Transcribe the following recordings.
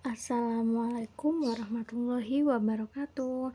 Assalamualaikum warahmatullahi wabarakatuh.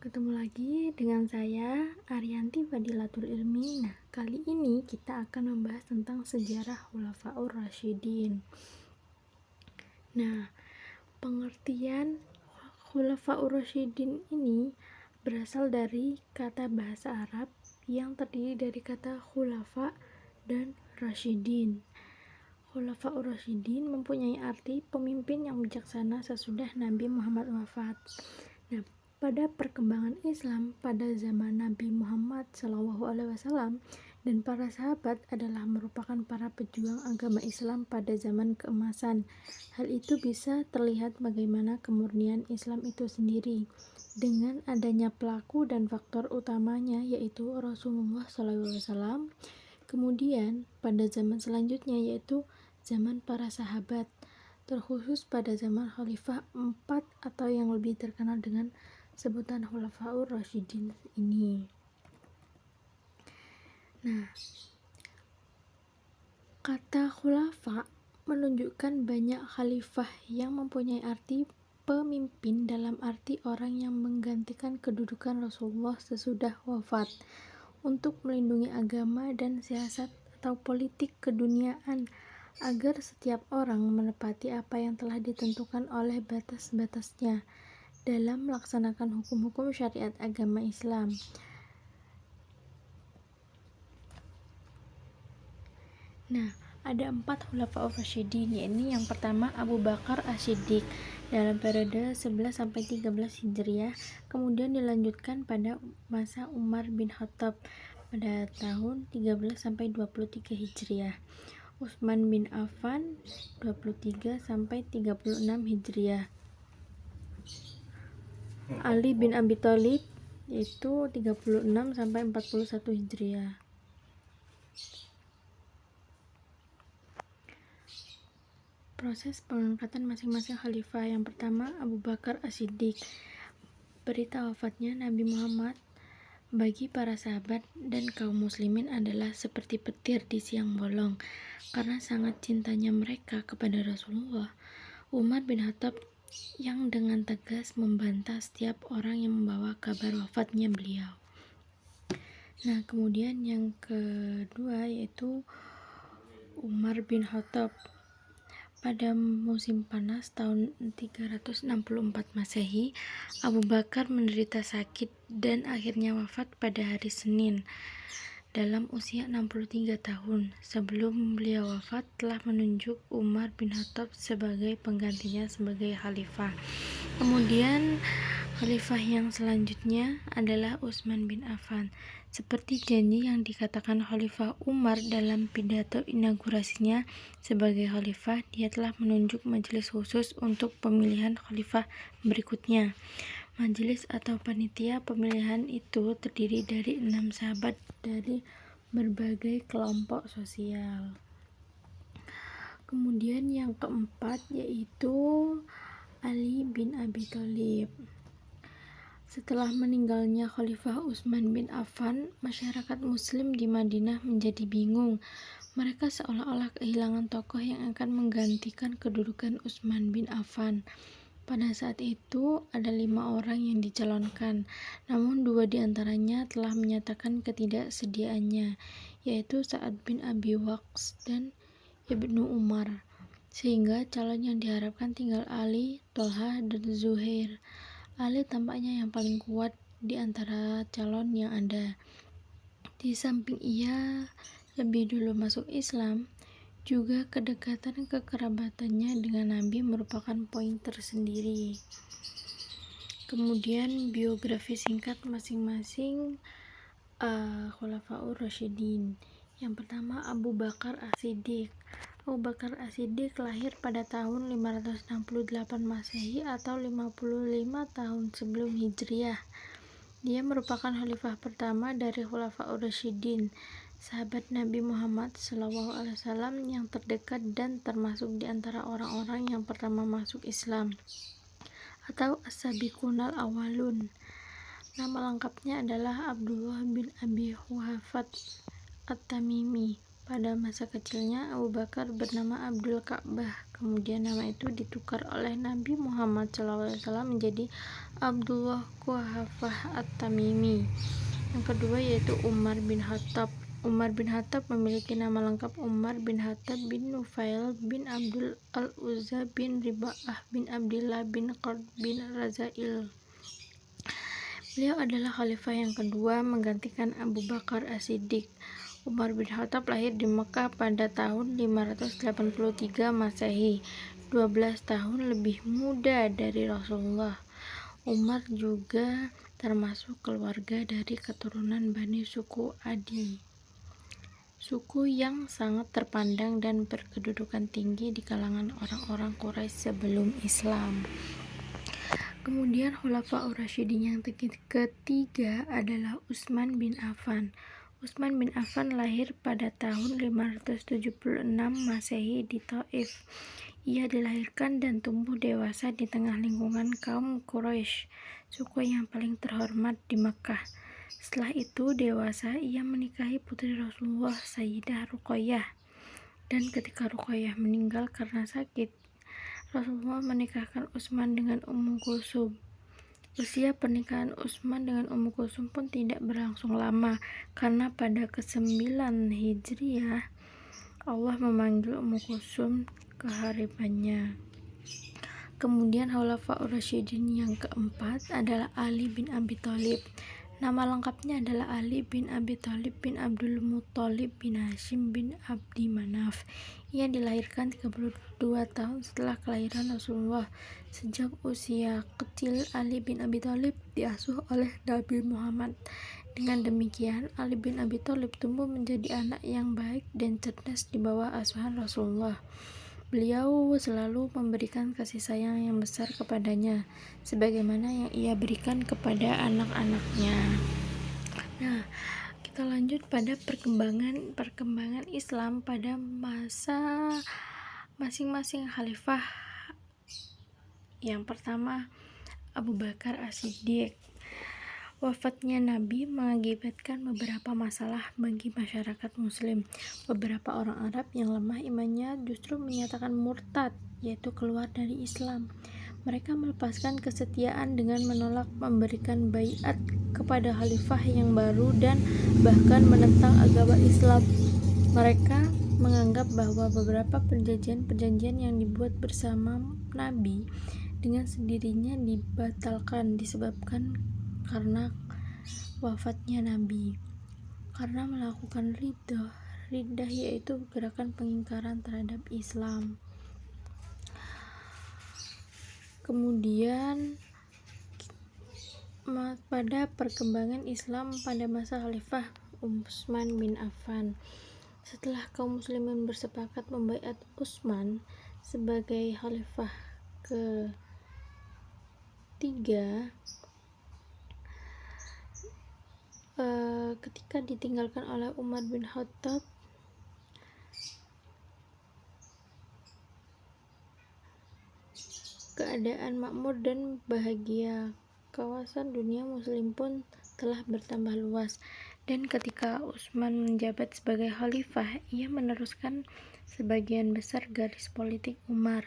Ketemu lagi dengan saya Ariyanti Fadilatul Ilmi. Nah, kali ini kita akan membahas tentang sejarah Khulafaur Rasyidin. Nah, pengertian Khulafaur Rasyidin ini berasal dari kata bahasa Arab yang terdiri dari kata khulafa dan rasyidin. Khulafaur Rasyidin mempunyai arti pemimpin yang bijaksana sesudah Nabi Muhammad wafat. Nah, pada perkembangan Islam pada zaman Nabi Muhammad SAW dan para sahabat adalah merupakan para pejuang agama Islam pada zaman keemasan. Hal itu bisa terlihat bagaimana kemurnian Islam itu sendiri dengan adanya pelaku dan faktor utamanya yaitu Rasulullah SAW. Kemudian pada zaman selanjutnya yaitu zaman para sahabat, terkhusus pada zaman Khalifah 4 atau yang lebih terkenal dengan sebutan Khulafaur Rasyidin ini. Nah, kata khulafa menunjukkan banyak khalifah yang mempunyai arti pemimpin dalam arti orang yang menggantikan kedudukan Rasulullah sesudah wafat untuk melindungi agama dan siasat atau politik keduniaan agar setiap orang menepati apa yang telah ditentukan oleh batas-batasnya dalam melaksanakan hukum-hukum syariat agama Islam. Nah, ada 4 Khulafaur Rasyidin, yaitu yang pertama Abu Bakar As-Siddiq dalam periode 11-13 Hijriah, kemudian dilanjutkan pada masa Umar bin Khattab pada tahun 13-23 Hijriah, Utsman bin Affan 23-36 Hijriah, Ali bin Abi Thalib yaitu 36-41 Hijriah. Proses pengangkatan masing-masing khalifah. Yang pertama Abu Bakar As-Siddiq. Berita wafatnya Nabi Muhammad bagi para sahabat dan kaum muslimin adalah seperti petir di siang bolong karena sangat cintanya mereka kepada Rasulullah. Umar bin Khattab yang dengan tegas membantah setiap orang yang membawa kabar wafatnya beliau. Nah, kemudian yang kedua yaitu Umar bin Khattab. Pada musim panas tahun 364 Masehi, Abu Bakar menderita sakit dan akhirnya wafat pada hari Senin dalam usia 63 tahun. Sebelum beliau wafat telah menunjuk Umar bin Khattab sebagai penggantinya sebagai khalifah. Kemudian khalifah yang selanjutnya adalah Utsman bin Affan. Seperti janji yang dikatakan Khalifah Umar dalam pidato inaugurasinya sebagai khalifah, dia telah menunjuk majelis khusus untuk pemilihan khalifah berikutnya. Majelis atau panitia pemilihan itu terdiri dari 6 sahabat dari berbagai kelompok sosial. Kemudian yang keempat yaitu Ali bin Abi Thalib. Setelah meninggalnya Khalifah Utsman bin Affan, masyarakat muslim di Madinah menjadi bingung. Mereka seolah-olah kehilangan tokoh yang akan menggantikan kedudukan Utsman bin Affan. Pada saat itu ada 5 orang yang dicalonkan, namun 2 diantaranya telah menyatakan ketidaksediaannya, yaitu Sa'ad bin Abi Waqqas dan Ibnu Umar, sehingga calon yang diharapkan tinggal Ali, Tolha, dan Zuhair. Ali tampaknya yang paling kuat di antara calon yang ada. Di samping ia lebih dulu masuk Islam, juga kedekatan kekerabatannya dengan Nabi merupakan poin tersendiri. Kemudian biografi singkat masing-masing Khulafaur Rasyidin. Yang pertama Abu Bakar As-Siddiq. Abu Bakar As-Siddiq lahir pada tahun 568 Masehi atau 55 tahun sebelum Hijriah. Dia merupakan khalifah pertama dari Khulafaur Rasyidin, sahabat Nabi Muhammad SAW yang terdekat dan termasuk di antara orang-orang yang pertama masuk Islam atau as-sabiqunal awwalun. Nama lengkapnya adalah Abdullah bin Abi Quhafah At-Tamimi. Pada masa kecilnya, Abu Bakar bernama Abdul Ka'bah. Kemudian nama itu ditukar oleh Nabi Muhammad SAW menjadi Abdullah Quhafah At-Tamimi. Yang kedua yaitu Umar bin Khattab. Umar bin Khattab memiliki nama lengkap Umar bin Khattab bin Nufail bin Abdul Al-Uzza bin Riba'ah bin Abdillah bin Qard bin Razail. Beliau adalah khalifah yang kedua menggantikan Abu Bakar As-Siddiq. Umar bin Khattab lahir di Mekah pada tahun 583 Masehi, 12 tahun lebih muda dari Rasulullah. Umar juga termasuk keluarga dari keturunan Bani suku Adi, suku yang sangat terpandang dan berkedudukan tinggi di kalangan orang-orang Quraisy sebelum Islam. Kemudian Khulafaur Rasyidin yang ketiga adalah Utsman bin Affan. Utsman bin Affan lahir pada tahun 576 Masehi di Thaif. Ia dilahirkan dan tumbuh dewasa di tengah lingkungan kaum Quraisy, suku yang paling terhormat di Makkah. Setelah itu dewasa, ia menikahi putri Rasulullah Sayyidah Ruqayyah. Dan ketika Ruqayyah meninggal karena sakit, Rasulullah menikahkan Utsman dengan Ummu Kulsum. Usia pernikahan Utsman dengan Ummu Kulsum pun tidak berlangsung lama, karena pada ke-9 Hijriah Allah memanggil Ummu Kulsum ke harapannya. Kemudian Khulafaur Rasyidin yang keempat adalah Ali bin Abi Thalib. Nama lengkapnya adalah Ali bin Abi Thalib bin Abdul Muthalib bin Hashim bin Abdi Manaf. Ia dilahirkan 32 tahun setelah kelahiran Rasulullah. Sejak usia kecil, Ali bin Abi Thalib diasuh oleh Nabi Muhammad. Dengan demikian, Ali bin Abi Thalib tumbuh menjadi anak yang baik dan cerdas di bawah asuhan Rasulullah. Beliau selalu memberikan kasih sayang yang besar kepadanya, sebagaimana yang ia berikan kepada anak-anaknya. Nah, kita lanjut pada perkembangan Islam pada masa masing-masing khalifah. Yang pertama, Abu Bakar As-Siddiq. Wafatnya Nabi mengakibatkan beberapa masalah bagi masyarakat muslim. Beberapa orang Arab yang lemah imannya justru menyatakan murtad, yaitu keluar dari Islam. Mereka melepaskan kesetiaan dengan menolak memberikan baiat kepada khalifah yang baru dan bahkan menentang agama Islam. Mereka menganggap bahwa beberapa perjanjian yang dibuat bersama Nabi dengan sendirinya dibatalkan disebabkan karena wafatnya Nabi, karena melakukan riddah yaitu gerakan pengingkaran terhadap Islam. Kemudian pada perkembangan Islam pada masa Khalifah Utsman bin Affan, setelah kaum muslimin bersepakat membaiat Utsman sebagai khalifah ketiga, ketika ditinggalkan oleh Umar bin Khattab, keadaan makmur dan bahagia. Kawasan dunia muslim pun telah bertambah luas, dan ketika Utsman menjabat sebagai khalifah, ia meneruskan sebagian besar garis politik Umar.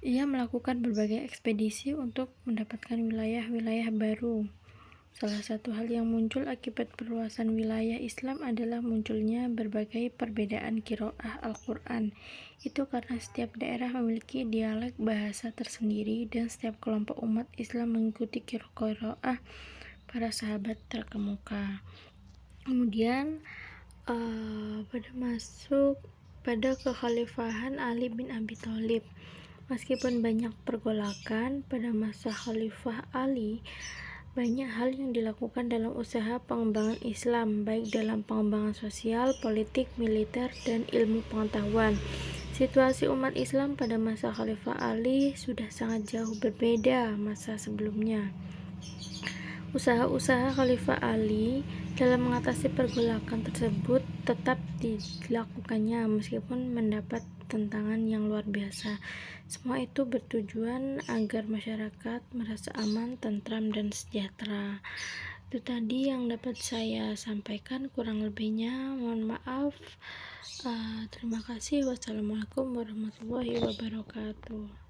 Ia melakukan berbagai ekspedisi untuk mendapatkan wilayah-wilayah baru. Salah satu hal yang muncul akibat perluasan wilayah Islam adalah munculnya berbagai perbedaan qiraah Al-Quran. Itu karena setiap daerah memiliki dialek bahasa tersendiri dan setiap kelompok umat Islam mengikuti qiraah para sahabat terkemuka. Kemudian pada kekhalifahan Ali bin Abi Thalib. Meskipun banyak pergolakan pada masa Khalifah Ali, banyak hal yang dilakukan dalam usaha pengembangan Islam, baik dalam pengembangan sosial, politik, militer, dan ilmu pengetahuan. Situasi umat Islam pada masa Khalifah Ali sudah sangat jauh berbeda masa sebelumnya. Usaha-usaha Khalifah Ali dalam mengatasi pergolakan tersebut tetap dilakukannya meskipun mendapat tantangan yang luar biasa. Semua itu bertujuan agar masyarakat merasa aman, tentram, dan sejahtera. Itu tadi yang dapat saya sampaikan, kurang lebihnya mohon maaf. Terima kasih. Wassalamualaikum warahmatullahi wabarakatuh.